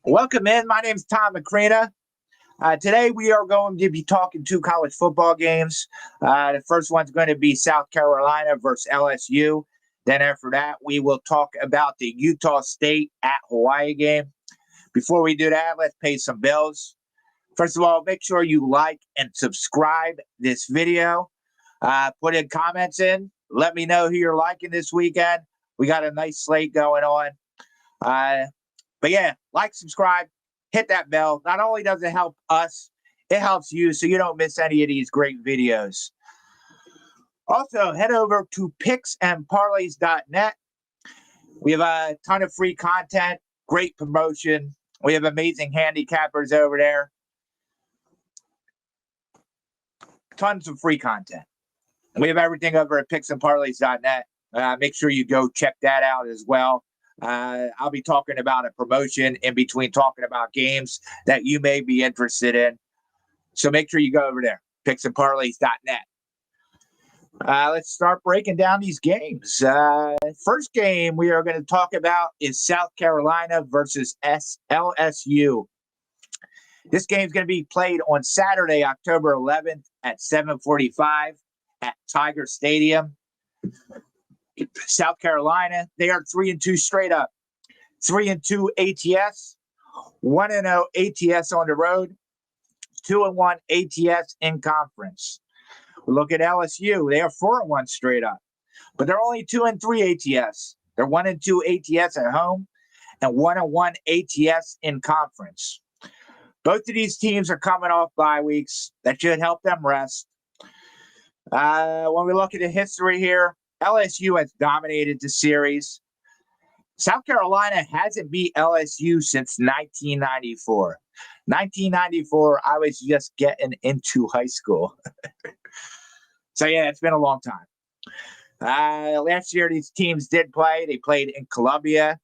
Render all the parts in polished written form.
Welcome in. My name is Tom Macrina. Today we are going to be talking two college football games. The first one's going to be South Carolina versus LSU. Then after that, we will talk about the Utah State at Hawaii game. Before we do that, let's pay some bills. First of all, make sure you like and subscribe this video. Put in comments in. Let me know who you're liking this weekend. We got a nice slate going on. But yeah, like, subscribe, hit that bell. Not only does it help us, it helps you so you don't miss any of these great videos. Also, head over to picksandparlays.net. We have a ton of free content, great promotion. We have amazing handicappers over there. Tons of free content. We have everything over at picksandparlays.net. Make sure you go check that out as well. I'll be talking about a promotion in between talking about games that you may be interested in. So make sure you go over there, picksandparlays.net. Let's start breaking down these games. First game we are going to talk about is South Carolina versus LSU. This game is going to be played on Saturday, October 11th at 7:45 at Tiger Stadium. South Carolina, they are 3-2 straight up. 3-2 ATS, 1-0 ATS on the road, 2-1 ATS in conference. We look at LSU, they are 4-1 straight up, but they're only 2-3 ATS. They're 1-2 ATS at home and 1-1 ATS in conference. Both of these teams are coming off bye weeks. That should help them rest. When we look at the history here, LSU has dominated the series. South Carolina hasn't beat LSU since 1994. 1994, I was just getting into high school. So, yeah, it's been a long time. Last year, these teams did play. They played in Columbia.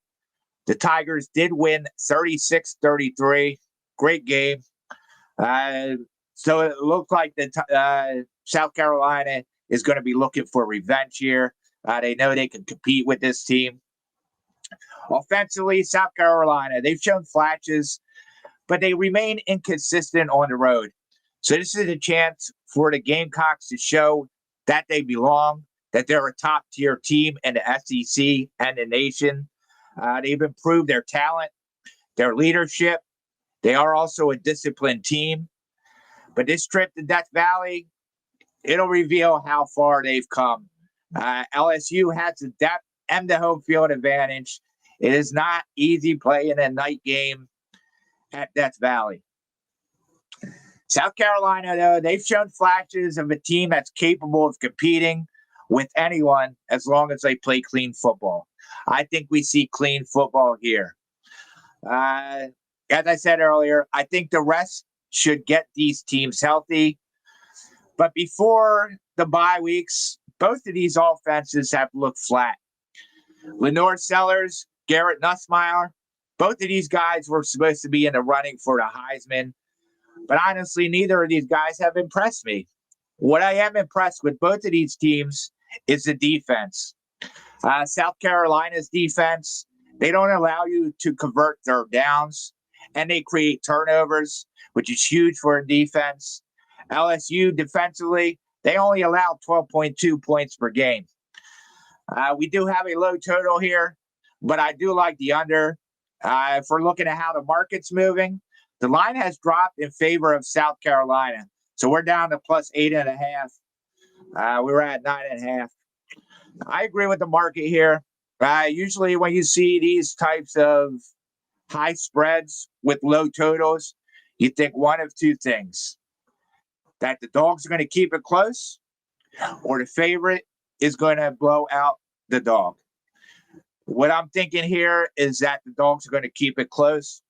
The Tigers did win 36-33. Great game. So it looked like the South Carolina is going to be looking for revenge here. They know they can compete with this team. Offensively, South Carolina, they've shown flashes, but they remain inconsistent on the road. So this is a chance for the Gamecocks to show that they belong, that they're a top-tier team in the SEC and the nation. They've improved their talent, their leadership. They are also a disciplined team. But this trip to Death Valley, it'll reveal how far they've come. LSU has the depth and the home field advantage. It is not easy playing a night game at Death Valley. South Carolina, though, they've shown flashes of a team that's capable of competing with anyone as long as they play clean football. I think we see clean football here. As I said earlier, I think the rest should get these teams healthy. But before the bye weeks, both of these offenses have looked flat. Lenore Sellers, Garrett Nussmeier, both of these guys were supposed to be in the running for the Heisman. But honestly, neither of these guys have impressed me. What I am impressed with both of these teams is the defense. South Carolina's defense, they don't allow you to convert third downs, and they create turnovers, which is huge for a defense. LSU defensively, they only allow 12.2 points per game. We do have a low total here, but I do like the under. If we're looking at how the market's moving, the line has dropped in favor of South Carolina. So we're down to plus 8.5. We were at 9.5. I agree with the market here. Usually when you see these types of high spreads with low totals, you think one of two things. That the dogs are going to keep it close, or the favorite is going to blow out the dog. What I'm thinking here is that the dogs are going to keep it close.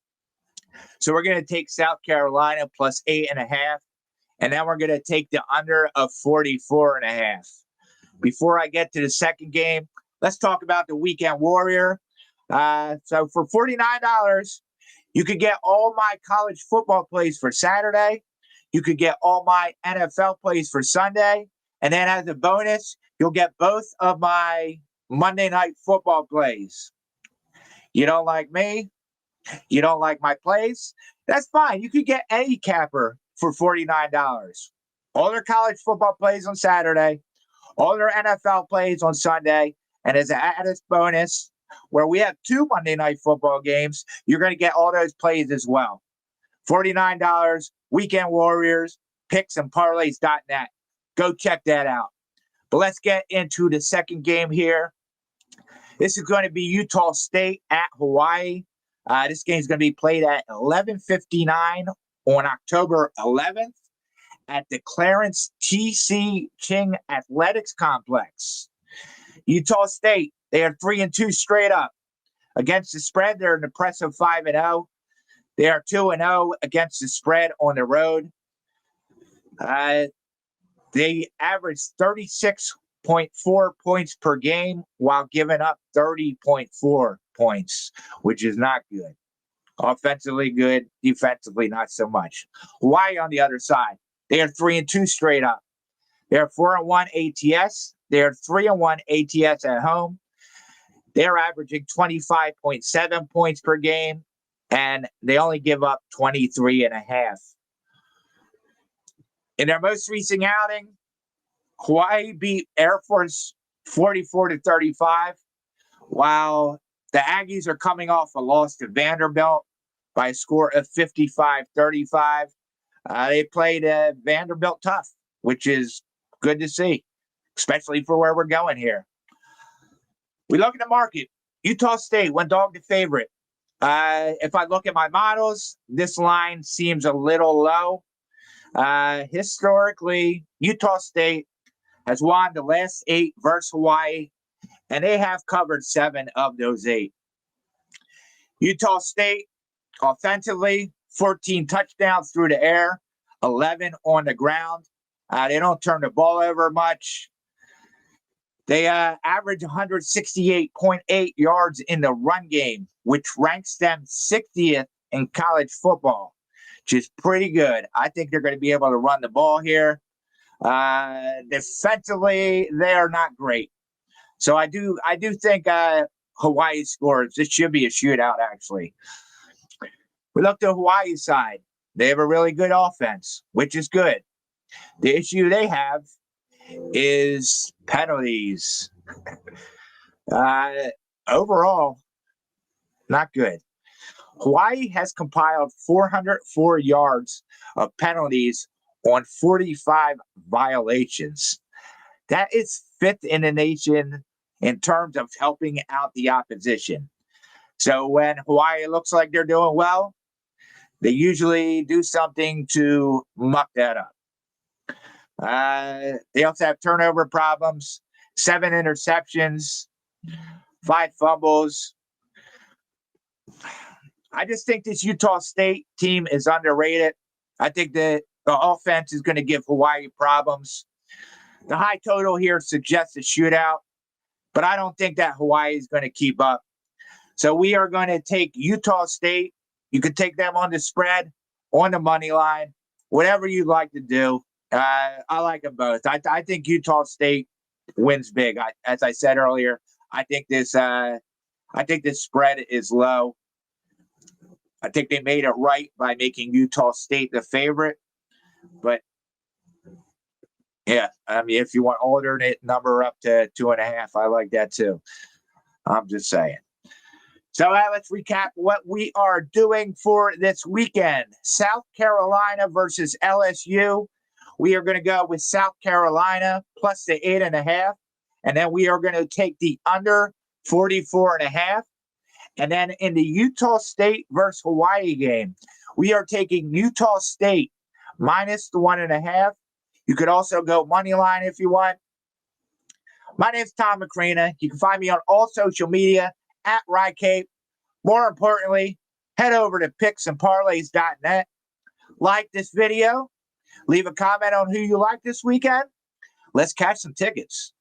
So we're going to take South Carolina plus 8.5, and then we're going to take the under of 44.5. Before I get to the second game, let's talk about the Weekend Warrior. So for $49, you could get all my college football plays for Saturday. You could get all my NFL plays for Sunday. And then as a bonus, you'll get both of my Monday Night Football plays. You don't like me? You don't like my plays? That's fine. You could get any capper for $49. All their college football plays on Saturday, all their NFL plays on Sunday, and as an added bonus, where we have 2 Monday Night Football games, you're going to get all those plays as well. $49, Weekend Warriors, picks and parlays.net. Go check that out. But let's get into the second game here. This is going to be Utah State at Hawaii. This game is going to be played at 11:59 on October 11th at the Clarence T.C. Ching Athletics Complex. Utah State, they are 3-2 straight up. Against the spread, they're an impressive 5-0. They are 2-0 against the spread on the road. They average 36.4 points per game while giving up 30.4 points, which is not good. Offensively good, defensively not so much. Hawaii on the other side, they are 3-2 straight up. They are 4-1 ATS. They are 3-1 ATS at home. They're averaging 25.7 points per game, and they only give up 23.5. In their most recent outing, Hawaii beat Air Force 44-35, while the Aggies are coming off a loss to Vanderbilt by a score of 55-35. They played Vanderbilt tough, which is good to see, especially for where we're going here. We look at the market. Utah State, one dog to favorite. If I look at my models, this line seems a little low. Historically, Utah State has won the last 8 versus Hawaii, and they have covered 7 of those 8. Utah State, offensively, 14 touchdowns through the air, 11 on the ground. They don't turn the ball over much. They average 168.8 yards in the run game, which ranks them 60th in college football, which is pretty good. I think they're going to be able to run the ball here. Defensively, they are not great. So I do think Hawaii scores. This should be a shootout, actually. We look to Hawaii's side. They have a really good offense, which is good. The issue they have is penalties. Overall, not good. Hawaii has compiled 404 yards of penalties on 45 violations. That is 5th in the nation in terms of helping out the opposition. So when Hawaii looks like they're doing well, they usually do something to muck that up. They also have turnover problems, 7 interceptions, 5 fumbles. I just think this Utah State team is underrated. I think that the offense is going to give Hawaii problems. The high total here suggests a shootout, but I don't think that Hawaii is going to keep up. So we are going to take Utah State. You can take them on the spread, on the money line, whatever you'd like to do. I like them both. I think Utah State wins big. As I said earlier, I think this spread is low. I think they made it right by making Utah State the favorite. But yeah, I mean, if you want alternate number up to 2.5, I like that too. I'm just saying. So let's recap what we are doing for this weekend. South Carolina versus LSU. We are going to go with South Carolina plus the 8.5. And then we are going to take the under 44.5. And then in the Utah State versus Hawaii game, we are taking Utah State minus the 1.5. You could also go money line if you want. My name is Tom Macrina. You can find me on all social media at RyCape. More importantly, head over to picksandparlays.net. Like this video. Leave a comment on who you like this weekend. Let's catch some tickets.